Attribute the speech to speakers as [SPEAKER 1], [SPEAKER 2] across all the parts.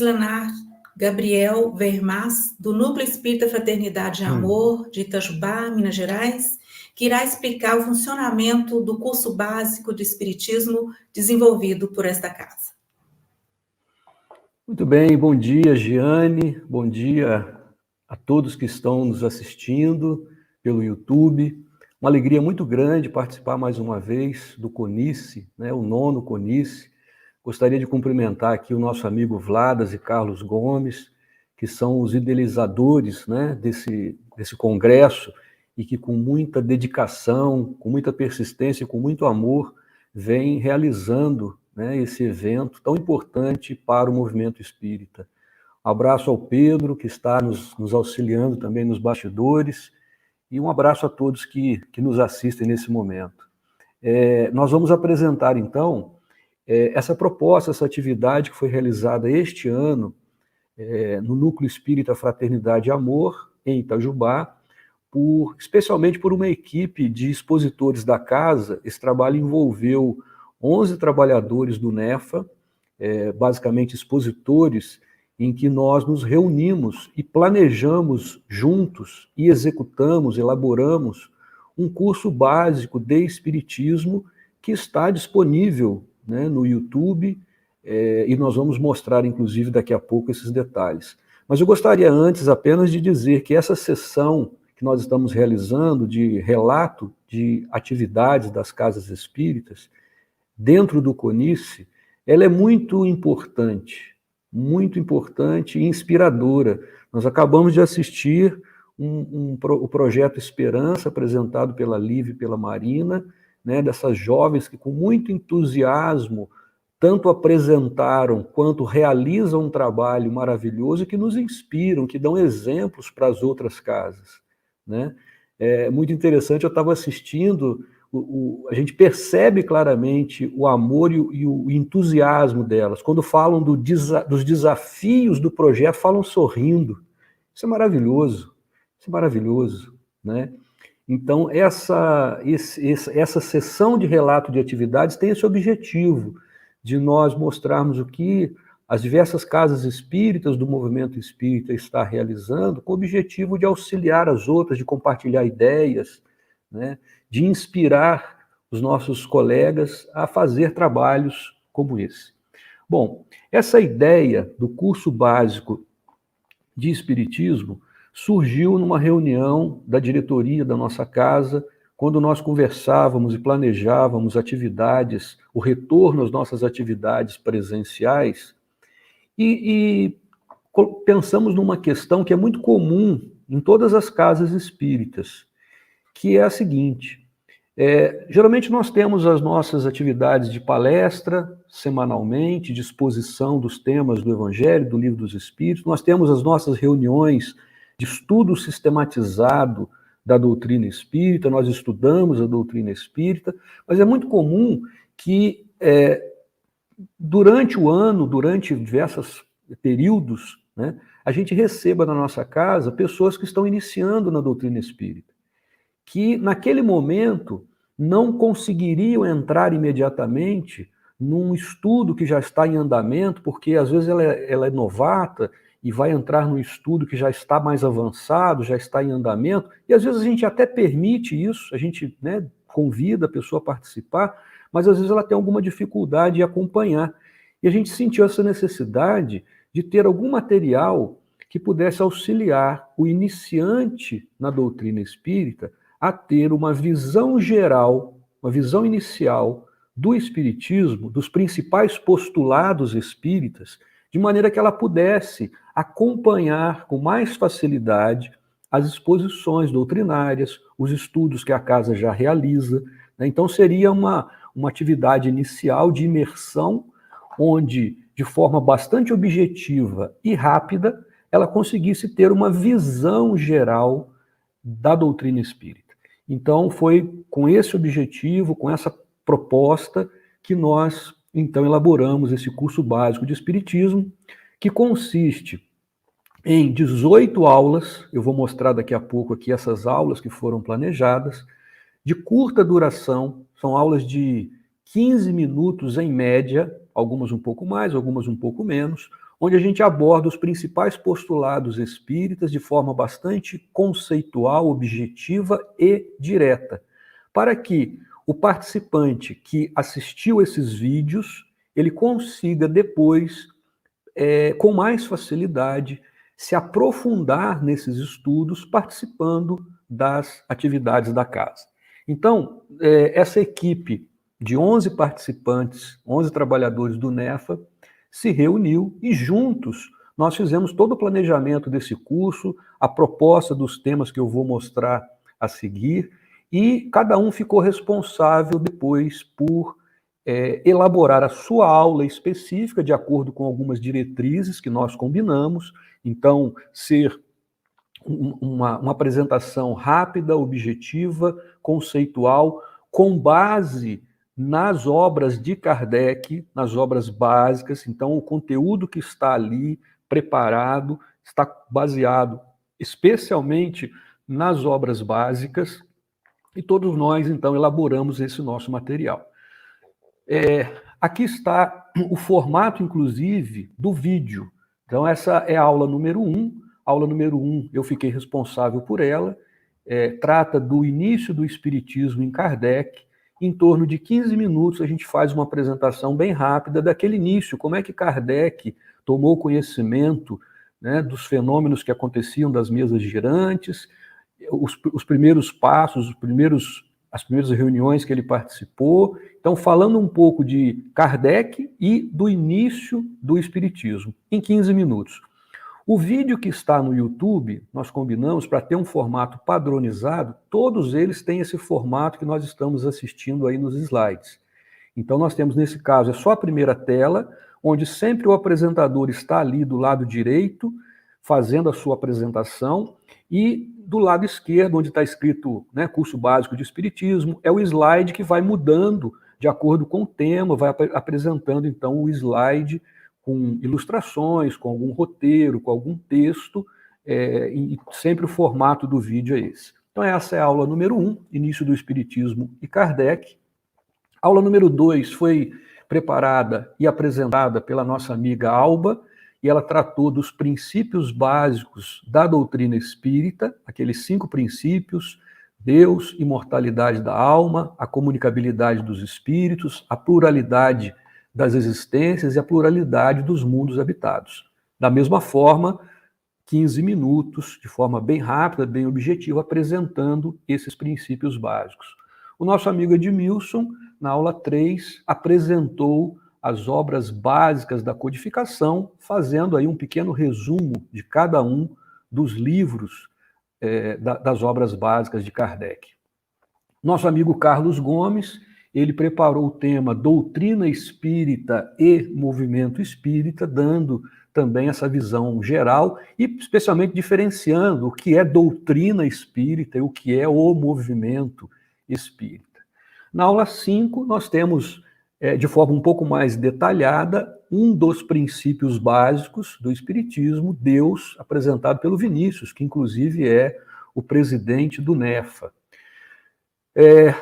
[SPEAKER 1] Leonardo Gabriel Vermas, do Núcleo Espírita Fraternidade e Amor, de Itajubá, Minas Gerais, que irá explicar o funcionamento do curso básico de Espiritismo desenvolvido por esta casa.
[SPEAKER 2] Muito bem, bom dia, Giane, bom dia a todos que estão nos assistindo pelo YouTube. Uma alegria muito grande participar mais uma vez do CONICE, o 9º CONICE. Gostaria de cumprimentar aqui o nosso amigo Vladas e Carlos Gomes, que são os idealizadores desse congresso e que com muita dedicação, com muita persistência, com muito amor, vem realizando esse evento tão importante para o movimento espírita. Um abraço ao Pedro, que está nos auxiliando também nos bastidores, e um abraço a todos que nos assistem nesse momento. Nós vamos apresentar, então, essa proposta, essa atividade que foi realizada este ano no Núcleo Espírita Fraternidade e Amor, em Itajubá, especialmente por uma equipe de expositores da casa. Esse trabalho envolveu 11 trabalhadores do NEFA, basicamente expositores, em que nós nos reunimos e planejamos juntos e executamos, elaboramos um curso básico de Espiritismo que está disponível no YouTube, e nós vamos mostrar, inclusive, daqui a pouco esses detalhes. Mas eu gostaria antes apenas de dizer que essa sessão que nós estamos realizando de relato de atividades das casas espíritas dentro do CONICE, ela é muito importante e inspiradora. Nós acabamos de assistir o projeto Esperança, apresentado pela Lívia e pela Marina, dessas jovens que com muito entusiasmo tanto apresentaram quanto realizam um trabalho maravilhoso e que nos inspiram, que dão exemplos para as outras casas. É muito interessante, eu estava assistindo, a gente percebe claramente o amor e o entusiasmo delas. Quando falam dos desafios do projeto, falam sorrindo. Isso é maravilhoso, Então, essa sessão de relato de atividades tem esse objetivo, de nós mostrarmos o que as diversas casas espíritas do movimento espírita está realizando, com o objetivo de auxiliar as outras, de compartilhar ideias, de inspirar os nossos colegas a fazer trabalhos como esse. Bom, essa ideia do curso básico de Espiritismo surgiu numa reunião da diretoria da nossa casa, quando nós conversávamos e planejávamos atividades, o retorno às nossas atividades presenciais, e pensamos numa questão que é muito comum em todas as casas espíritas, que é a seguinte: geralmente nós temos as nossas atividades de palestra semanalmente, de exposição dos temas do Evangelho, do Livro dos Espíritos, nós temos as nossas reuniões de estudo sistematizado da doutrina espírita, nós estudamos a doutrina espírita, mas é muito comum que durante o ano, durante diversos períodos, a gente receba na nossa casa pessoas que estão iniciando na doutrina espírita, que naquele momento não conseguiriam entrar imediatamente num estudo que já está em andamento, porque às vezes ela é novata e vai entrar num estudo que já está mais avançado, já está em andamento, e às vezes a gente até permite isso, a gente convida a pessoa a participar, mas às vezes ela tem alguma dificuldade em acompanhar. E a gente sentiu essa necessidade de ter algum material que pudesse auxiliar o iniciante na doutrina espírita a ter uma visão geral, uma visão inicial do espiritismo, dos principais postulados espíritas, de maneira que ela pudesse acompanhar com mais facilidade as exposições doutrinárias, os estudos que a casa já realiza. Então seria uma atividade inicial de imersão, onde, de forma bastante objetiva e rápida, ela conseguisse ter uma visão geral da doutrina espírita. Então, foi com esse objetivo, com essa proposta, que nós, então, elaboramos esse curso básico de Espiritismo, que consiste em 18 aulas, eu vou mostrar daqui a pouco aqui essas aulas que foram planejadas, de curta duração, são aulas de 15 minutos em média, algumas um pouco mais, algumas um pouco menos, onde a gente aborda os principais postulados espíritas de forma bastante conceitual, objetiva e direta, para que o participante que assistiu esses vídeos, ele consiga depois, com mais facilidade, se aprofundar nesses estudos participando das atividades da casa. Então, essa equipe de 11 participantes, 11 trabalhadores do NEFA, se reuniu e juntos nós fizemos todo o planejamento desse curso, a proposta dos temas que eu vou mostrar a seguir, e cada um ficou responsável depois por elaborar a sua aula específica de acordo com algumas diretrizes que nós combinamos. Então, ser uma apresentação rápida, objetiva, conceitual, com base nas obras de Kardec, nas obras básicas. Então, o conteúdo que está ali preparado está baseado especialmente nas obras básicas, e todos nós, então, elaboramos esse nosso material. Aqui está o formato, inclusive, do vídeo. Então, essa é a aula número 1. A aula número 1, eu fiquei responsável por ela. Trata do início do Espiritismo em Kardec. Em torno de 15 minutos, a gente faz uma apresentação bem rápida daquele início, como é que Kardec tomou conhecimento, né, dos fenômenos que aconteciam das mesas girantes, os primeiros passos, as primeiras reuniões que ele participou. Então, falando um pouco de Kardec e do início do Espiritismo, em 15 minutos. O vídeo que está no YouTube, nós combinamos para ter um formato padronizado, todos eles têm esse formato que nós estamos assistindo aí nos slides. Então, nós temos, nesse caso, é só a primeira tela, onde sempre o apresentador está ali do lado direito, fazendo a sua apresentação, e do lado esquerdo, onde está escrito, né, curso básico de Espiritismo, é o slide que vai mudando de acordo com o tema, vai apresentando, então, o slide com ilustrações, com algum roteiro, com algum texto, e sempre o formato do vídeo é esse. Então, essa é a aula número 1, início do Espiritismo e Kardec. A aula número 2 foi preparada e apresentada pela nossa amiga Alba, e ela tratou dos princípios básicos da doutrina espírita, aqueles 5 princípios: Deus, imortalidade da alma, a comunicabilidade dos espíritos, a pluralidade das existências e a pluralidade dos mundos habitados. Da mesma forma, 15 minutos, de forma bem rápida, bem objetiva, apresentando esses princípios básicos. O nosso amigo Edmilson, na aula 3, apresentou as obras básicas da codificação, fazendo aí um pequeno resumo de cada um dos livros das obras básicas de Kardec. Nosso amigo Carlos Gomes, ele preparou o tema Doutrina Espírita e Movimento Espírita, dando também essa visão geral e especialmente diferenciando o que é doutrina espírita e o que é o movimento espírita. Na aula 5, nós temos, de forma um pouco mais detalhada, um dos princípios básicos do Espiritismo, Deus, apresentado pelo Vinícius, que inclusive é o presidente do NEFA.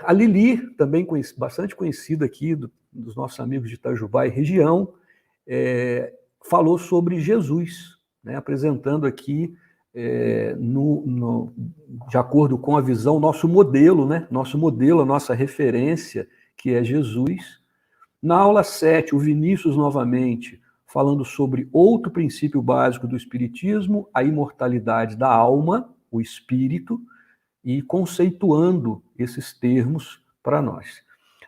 [SPEAKER 2] A Lili, também bastante conhecida aqui dos nossos amigos de Itajubá e região, falou sobre Jesus, né, apresentando aqui, de acordo com a visão, nosso modelo, né, a nossa referência, que é Jesus. Na aula 7, o Vinícius novamente, falando sobre outro princípio básico do Espiritismo, a imortalidade da alma, o espírito, e conceituando esses termos para nós.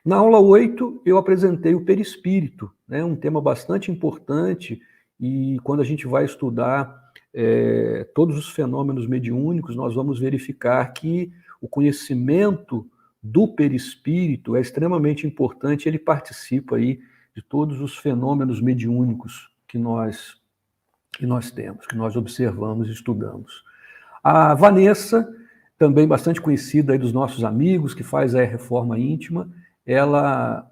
[SPEAKER 2] Na aula 8, eu apresentei o perispírito, né, um tema bastante importante, e quando a gente vai estudar todos os fenômenos mediúnicos, nós vamos verificar que o conhecimento do perispírito é extremamente importante, ele participa aí de todos os fenômenos mediúnicos que nós temos, que nós observamos e estudamos. A Vanessa, também bastante conhecida aí dos nossos amigos, que faz a reforma íntima, ela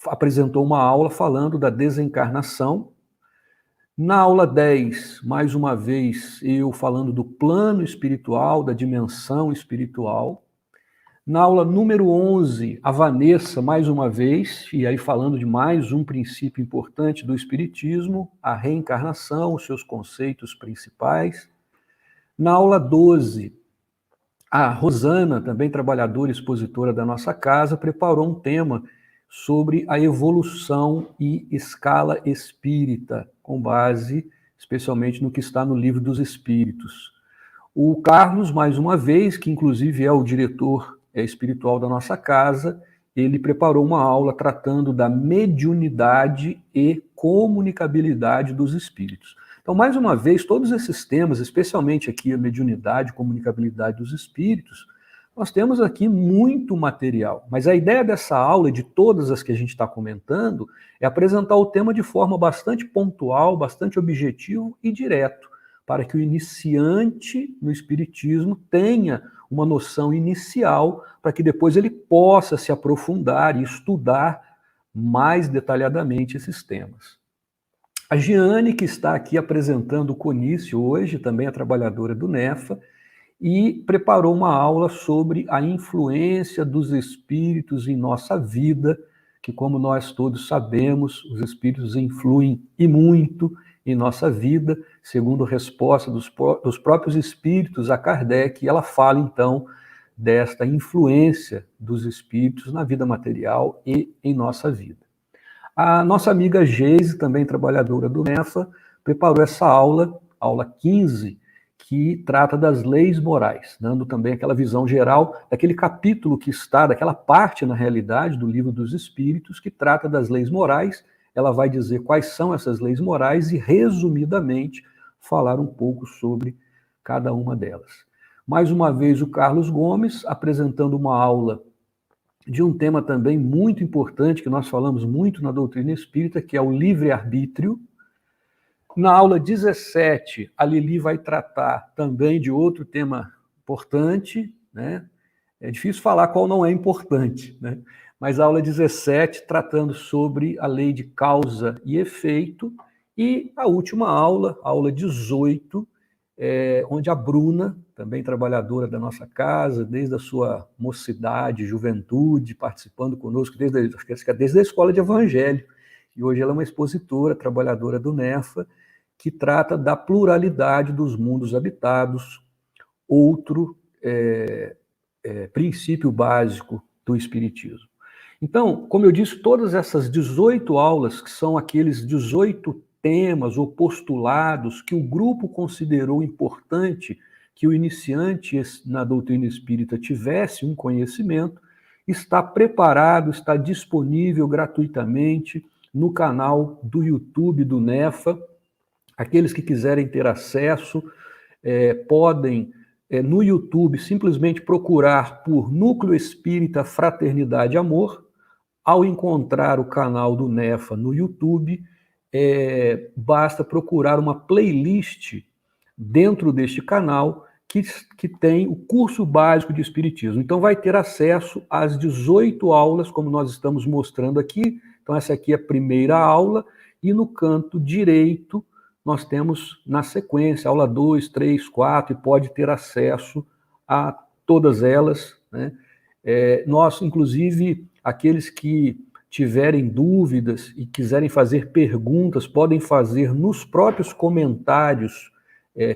[SPEAKER 2] apresentou uma aula falando da desencarnação. Na aula 10, mais uma vez, eu falando do plano espiritual, da dimensão espiritual. Na aula número 11, a Vanessa, mais uma vez, e aí falando de mais um princípio importante do Espiritismo, a reencarnação, os seus conceitos principais. Na aula 12, a Rosana, também trabalhadora e expositora da nossa casa, preparou um tema sobre a evolução e escala espírita, com base especialmente no que está no Livro dos Espíritos. O Carlos, mais uma vez, que inclusive é o diretor espiritual da nossa casa, ele preparou uma aula tratando da mediunidade e comunicabilidade dos espíritos. Então, mais uma vez, todos esses temas, especialmente aqui a mediunidade e comunicabilidade dos espíritos, nós temos aqui muito material. Mas a ideia dessa aula, e de todas as que a gente está comentando, é apresentar o tema de forma bastante pontual, bastante objetivo e direto, para que o iniciante no espiritismo tenha uma noção inicial, para que depois ele possa se aprofundar e estudar mais detalhadamente esses temas. A Giane, que está aqui apresentando o CONICE hoje, também é trabalhadora do NEFA, e preparou uma aula sobre a influência dos espíritos em nossa vida, que, como nós todos sabemos, os espíritos influem e muito em nossa vida, segundo a resposta dos próprios espíritos a Kardec, e ela fala, então, desta influência dos espíritos na vida material e em nossa vida. A nossa amiga Geise, também trabalhadora do NEFA, preparou essa aula, aula 15, que trata das leis morais, dando também aquela visão geral daquele capítulo que está, daquela parte, na realidade, do Livro dos Espíritos, que trata das leis morais. Ela vai dizer quais são essas leis morais e, resumidamente, falar um pouco sobre cada uma delas. Mais uma vez, o Carlos Gomes, apresentando uma aula de um tema também muito importante, que nós falamos muito na doutrina espírita, que é o livre-arbítrio. Na aula 17, a Lili vai tratar também de outro tema importante, né? É difícil falar qual não é importante, né? Mas a aula 17, tratando sobre a lei de causa e efeito, e a última aula, a aula 18, onde a Bruna, também trabalhadora da nossa casa, desde a sua mocidade, juventude, participando conosco desde a escola de Evangelho, e hoje ela é uma expositora, trabalhadora do NEFA, que trata da pluralidade dos mundos habitados, outro princípio básico do Espiritismo. Então, como eu disse, todas essas 18 aulas, que são aqueles 18 temas ou postulados que o grupo considerou importante que o iniciante na doutrina espírita tivesse um conhecimento, está preparado, está disponível gratuitamente no canal do YouTube do NEFA. Aqueles que quiserem ter acesso podem, no YouTube, simplesmente procurar por Núcleo Espírita Fraternidade e Amor. Ao encontrar o canal do NEFA no YouTube, basta procurar uma playlist dentro deste canal que tem o curso básico de Espiritismo. Então vai ter acesso às 18 aulas, como nós estamos mostrando aqui. Então essa aqui é a primeira aula, e no canto direito nós temos, na sequência, aula 2, 3, 4, e pode ter acesso a todas elas, né? Nós, inclusive, aqueles que tiverem dúvidas e quiserem fazer perguntas, podem fazer nos próprios comentários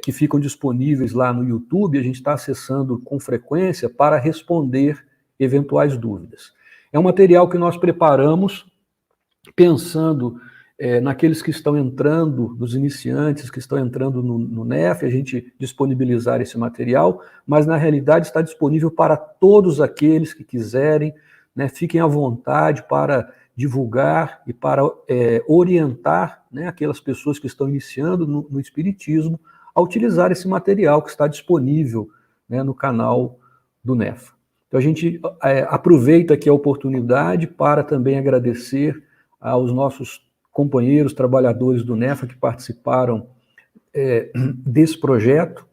[SPEAKER 2] que ficam disponíveis lá no YouTube. A gente está acessando com frequência para responder eventuais dúvidas. É um material que nós preparamos pensando naqueles que estão entrando, dos iniciantes que estão entrando no NEF, a gente disponibilizar esse material, mas na realidade está disponível para todos aqueles que quiserem, né? Fiquem à vontade para divulgar e para orientar, né, aquelas pessoas que estão iniciando no Espiritismo a utilizar esse material que está disponível, né, no canal do NEFA. Então a gente aproveita aqui a oportunidade para também agradecer aos nossos companheiros, trabalhadores do NEFA que participaram desse projeto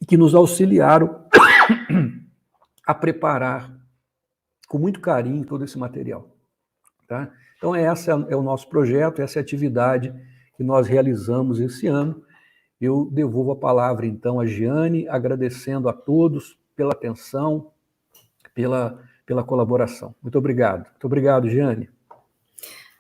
[SPEAKER 2] e que nos auxiliaram a preparar com muito carinho todo esse material. Tá? Então esse é o nosso projeto, essa é a atividade que nós realizamos esse ano. Eu devolvo a palavra então a Giane, agradecendo a todos pela atenção, pela colaboração. Muito obrigado. Muito obrigado, Giane.